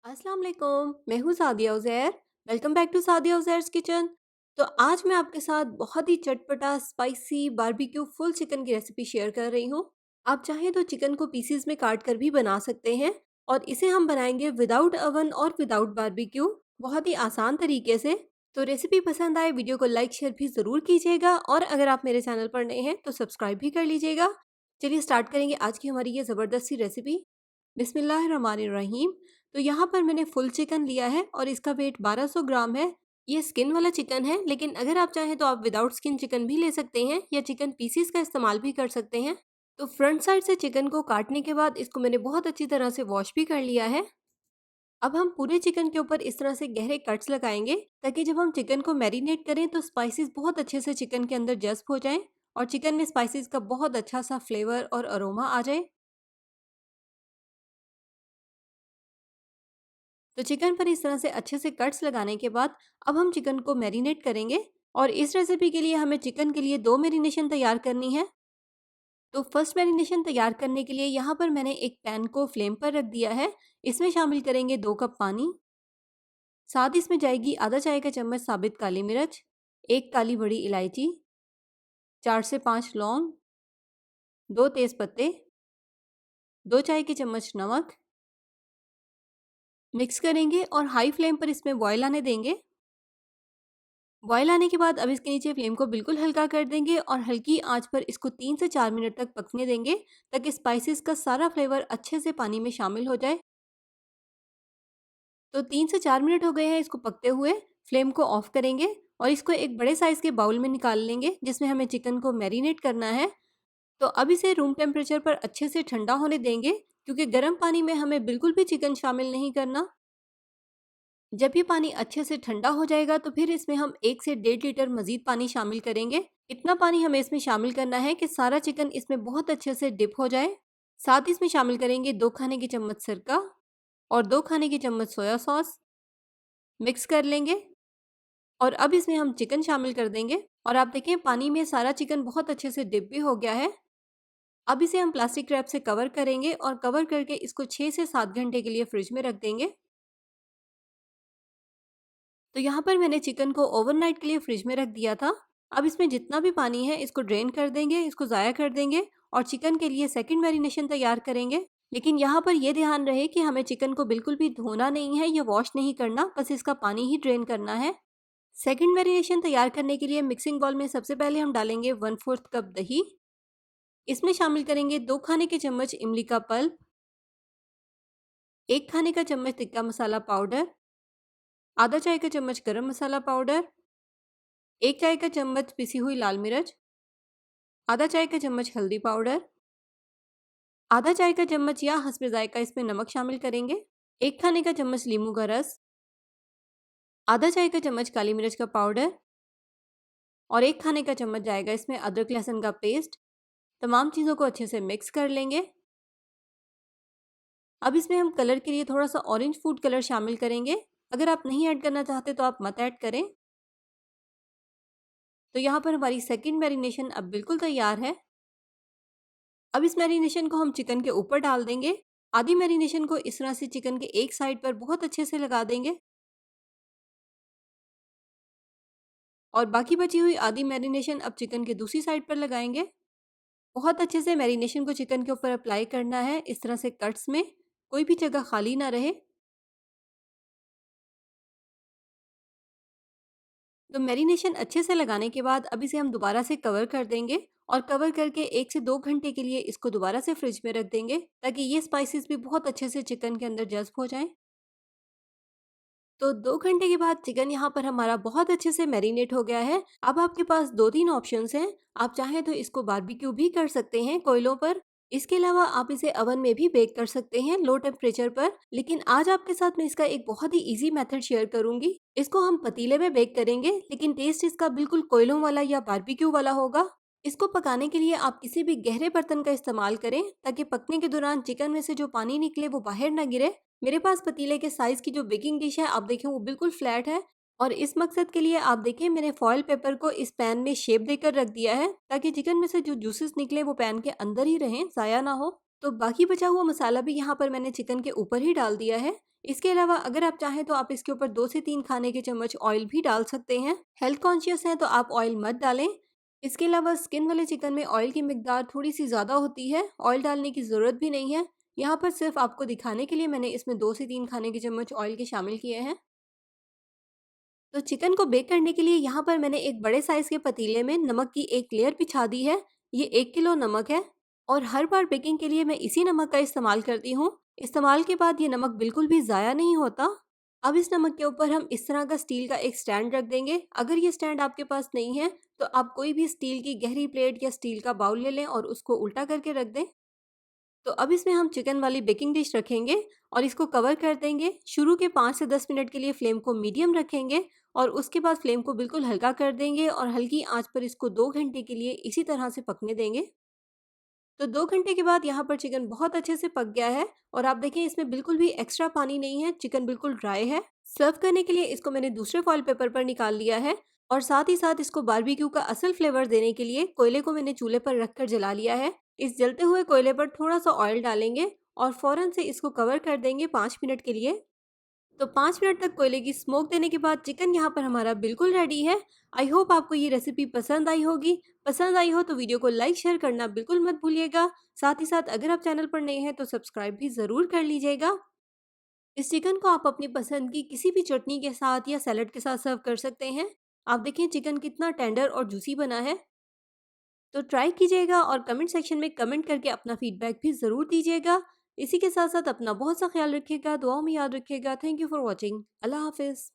अस्सलाम वालेकुम, मैं हूँ Sadia Uzair. Welcome back to Sadia Uzair's kitchen. तो आज मैं आपके साथ बहुत ही चटपटा स्पाइसी बारबेक्यू फुल चिकन की रेसिपी शेयर कर रही हूँ। आप चाहें तो चिकन को पीसेस में काट कर भी बना सकते हैं और इसे हम बनाएंगे विदाउट अवन और विदाउट बारबेक्यू, बहुत ही आसान तरीके से। तो रेसिपी पसंद आए वीडियो को लाइक शेयर भी ज़रूर कीजिएगा और अगर आप मेरे चैनल पर नए हैं तो सब्सक्राइब भी कर लीजिएगा। चलिए स्टार्ट करेंगे आज की हमारी ये ज़बरदस्त सी रेसिपी। बिस्मिल्लाहिर्रहमानिर्रहीम। तो यहाँ पर मैंने फुल चिकन लिया है और इसका वेट 1200 ग्राम है। ये स्किन वाला चिकन है, लेकिन अगर आप चाहें तो आप विदाउट स्किन चिकन भी ले सकते हैं या चिकन पीसीस का इस्तेमाल भी कर सकते हैं। तो फ्रंट साइड से चिकन को काटने के बाद इसको मैंने बहुत अच्छी तरह से वॉश भी कर लिया है। अब हम पूरे चिकन के ऊपर इस तरह से गहरे कट्स लगाएंगे ताकि जब हम चिकन को मैरिनेट करें तो स्पाइसेस बहुत अच्छे से चिकन के अंदर जज्ब हो जाएं और चिकन में स्पाइसेस का बहुत अच्छा सा फ्लेवर और अरोमा आ जाए। तो चिकन पर इस तरह से अच्छे से कट्स लगाने के बाद अब हम चिकन को मैरिनेट करेंगे और इस रेसिपी के लिए हमें चिकन के लिए दो मैरिनेशन तैयार करनी है। तो फर्स्ट मैरिनेशन तैयार करने के लिए यहाँ पर मैंने एक पैन को फ्लेम पर रख दिया है। इसमें शामिल करेंगे 2 कप पानी। साथ ही इसमें जाएगी आधा चाय का चम्मच साबित काली मिर्च, एक काली बड़ी इलायची, 4 से 5 लौंग, 2 तेज पत्ते, 2 चाय के चम्मच नमक। मिक्स करेंगे और हाई फ्लेम पर इसमें बॉयल आने देंगे। बॉयल आने के बाद अब इसके नीचे फ्लेम को बिल्कुल हल्का कर देंगे और हल्की आंच पर इसको 3 से 4 मिनट तक पकने देंगे ताकि स्पाइसेस का सारा फ्लेवर अच्छे से पानी में शामिल हो जाए। तो 3 से 4 मिनट हो गए हैं इसको पकते हुए। फ्लेम को ऑफ करेंगे और इसको एक बड़े साइज़ के बाउल में निकाल लेंगे जिसमें हमें चिकन को मैरिनेट करना है। तो अब इसे रूम टेम्परेचर पर अच्छे से ठंडा होने देंगे क्योंकि गर्म पानी में हमें बिल्कुल भी चिकन शामिल नहीं करना। जब ये पानी अच्छे से ठंडा हो जाएगा तो फिर इसमें हम 1 से 1.5 लीटर मज़ीद पानी शामिल करेंगे। इतना पानी हमें इसमें शामिल करना है कि सारा चिकन इसमें बहुत अच्छे से डिप हो जाए। साथ ही इसमें शामिल करेंगे 2 खाने की चम्मच सिरका और 2 खाने की चम्मच सोया सॉस। मिक्स कर लेंगे और अब इसमें हम चिकन शामिल कर देंगे और आप देखें पानी में सारा चिकन बहुत अच्छे से डिप भी हो गया है। अब इसे हम प्लास्टिक रैप से कवर करेंगे और कवर करके इसको 6 से 7 घंटे के लिए फ्रिज में रख देंगे। तो यहाँ पर मैंने चिकन को ओवरनाइट के लिए फ्रिज में रख दिया था। अब इसमें जितना भी पानी है इसको ड्रेन कर देंगे, इसको ज़ाया कर देंगे और चिकन के लिए सेकंड मैरिनेशन तैयार करेंगे। लेकिन यहाँ पर यह ध्यान रहे कि हमें चिकन को बिल्कुल भी धोना नहीं है या वॉश नहीं करना, बस इसका पानी ही ड्रेन करना है। सेकंड मैरिनेशन तैयार करने के लिए मिक्सिंग बाउल में सबसे पहले हम डालेंगे 1/4 कप दही। इसमें शामिल करेंगे 2 खाने के चम्मच इमली का पल्प, 1 खाने का चम्मच टिक्का मसाला पाउडर, आधा चाय का चम्मच गरम मसाला पाउडर, 1 चाय का चम्मच पिसी हुई लाल मिर्च, आधा चाय का चम्मच हल्दी पाउडर, आधा चाय का चम्मच या हस्बे जायका इसमें नमक शामिल करेंगे, 1 खाने का चम्मच नींबू का रस, आधा चाय का चम्मच काली मिर्च का पाउडर और 1 खाने का चम्मच जाएगा इसमें अदरक लहसुन का पेस्ट। तमाम चीज़ों को अच्छे से मिक्स कर लेंगे। अब इसमें हम कलर के लिए थोड़ा सा ऑरेंज फूड कलर शामिल करेंगे। अगर आप नहीं ऐड करना चाहते तो आप मत ऐड करें। तो यहाँ पर हमारी सेकंड मैरिनेशन अब बिल्कुल तैयार है। अब इस मैरिनेशन को हम चिकन के ऊपर डाल देंगे। आधी मैरिनेशन को इस तरह से चिकन के एक साइड पर बहुत अच्छे से लगा देंगे और बाकी बची हुई आधी मैरिनेशन अब चिकन के दूसरी साइड पर लगाएंगे। बहुत अच्छे से मैरिनेशन को चिकन के ऊपर अप्लाई करना है, इस तरह से कट्स में कोई भी जगह खाली ना रहे। तो मैरिनेशन अच्छे से लगाने के बाद अब इसे हम दोबारा से कवर कर देंगे और कवर करके 1 से 2 घंटे के लिए इसको दोबारा से फ्रिज में रख देंगे ताकि ये स्पाइसेस भी बहुत अच्छे से चिकन के अंदर जज्ब हो जाएं। तो 2 घंटे के बाद चिकन यहाँ पर हमारा बहुत अच्छे से मैरिनेट हो गया है। अब आपके पास 2-3 ऑप्शंस हैं। आप चाहें तो इसको बारबेक्यू भी कर सकते हैं कोयलों पर। इसके अलावा आप इसे ओवन में भी बेक कर सकते हैं लो टेम्परेचर पर। लेकिन आज आपके साथ मैं इसका एक बहुत ही ईजी मेथड शेयर करूंगी। इसको हम पतीले में बेक करेंगे लेकिन टेस्ट इसका बिल्कुल कोयलों वाला या बारबेक्यू वाला होगा। इसको पकाने के लिए आप किसी भी गहरे बर्तन का इस्तेमाल करें ताकि पकने के दौरान चिकन में से जो पानी निकले वो बाहर ना गिरे। मेरे पास पतीले के साइज की जो बेकिंग डिश है आप देखें वो बिल्कुल फ्लैट है और इस मकसद के लिए आप देखें मैंने फॉयल पेपर को इस पैन में शेप देकर रख दिया है ताकि चिकन में से जो जूसेस निकले वो पैन के अंदर ही रहें, ज़ाया ना हो। तो बाकी बचा हुआ मसाला भी यहाँ पर मैंने चिकन के ऊपर ही डाल दिया है। इसके अलावा अगर आप चाहें तो आप इसके ऊपर 2 से 3 खाने के चम्मच ऑयल भी डाल सकते हैं। हेल्थ कॉन्शियस हैं तो आप ऑयल मत डालें। इसके अलावा स्किन वाले चिकन में ऑयल की मिकदार थोड़ी-सी ज़्यादा होती है, ऑयल डालने की ज़रूरत भी नहीं है। यहाँ पर सिर्फ़ आपको दिखाने के लिए मैंने इसमें 2 से 3 खाने के चम्मच ऑयल के शामिल किए हैं। तो चिकन को बेक करने के लिए यहाँ पर मैंने एक बड़े साइज़ के पतीले में नमक की एक लेयर बिछा दी है। ये 1 किलो नमक है और हर बार बेकिंग के लिए मैं इसी नमक का इस्तेमाल करती हूँ। इस्तेमाल के बाद ये नमक बिल्कुल भी ज़ाया नहीं होता। अब इस नमक के ऊपर हम इस तरह का स्टील का एक स्टैंड रख देंगे। अगर ये स्टैंड आपके पास नहीं है तो आप कोई भी स्टील की गहरी प्लेट या स्टील का बाउल ले लें और उसको उल्टा करके रख दें। तो अब इसमें हम चिकन वाली बेकिंग डिश रखेंगे और इसको कवर कर देंगे। शुरू के 5 से 10 मिनट के लिए फ्लेम को मीडियम रखेंगे और उसके बाद फ्लेम को बिल्कुल हल्का कर देंगे और हल्की आंच पर इसको 2 घंटे के लिए इसी तरह से पकने देंगे। तो 2 घंटे के बाद यहाँ पर चिकन बहुत अच्छे से पक गया है और आप देखें इसमें बिल्कुल भी एक्स्ट्रा पानी नहीं है, चिकन बिल्कुल ड्राई है। सर्व करने के लिए इसको मैंने दूसरे फॉइल पेपर पर निकाल लिया है और साथ ही साथ इसको बारबेक्यू का असल फ्लेवर देने के लिए कोयले को मैंने चूल्हे पर रखकर जला लिया है। इस जलते हुए कोयले पर थोड़ा सा ऑयल डालेंगे और फौरन से इसको कवर कर देंगे 5 मिनट के लिए। तो 5 मिनट तक कोयले की स्मोक देने के बाद चिकन यहाँ पर हमारा बिल्कुल रेडी है। आई होप आपको ये रेसिपी पसंद आई होगी। पसंद आई हो तो वीडियो को लाइक शेयर करना बिल्कुल मत भूलिएगा। साथ ही साथ अगर आप चैनल पर नए हैं तो सब्सक्राइब भी ज़रूर कर लीजिएगा। इस चिकन को आप अपनी पसंद की किसी भी चटनी के साथ या सैलड के साथ सर्व कर सकते हैं। आप देखें चिकन कितना टेंडर और जूसी बना है। तो ट्राई कीजिएगा और कमेंट सेक्शन में कमेंट करके अपना फीडबैक भी ज़रूर दीजिएगा। इसी के साथ साथ अपना बहुत सा ख्याल रखिएगा, दुआओं में याद रखिएगा। Thank you for watching. अल्लाह हाफिज़।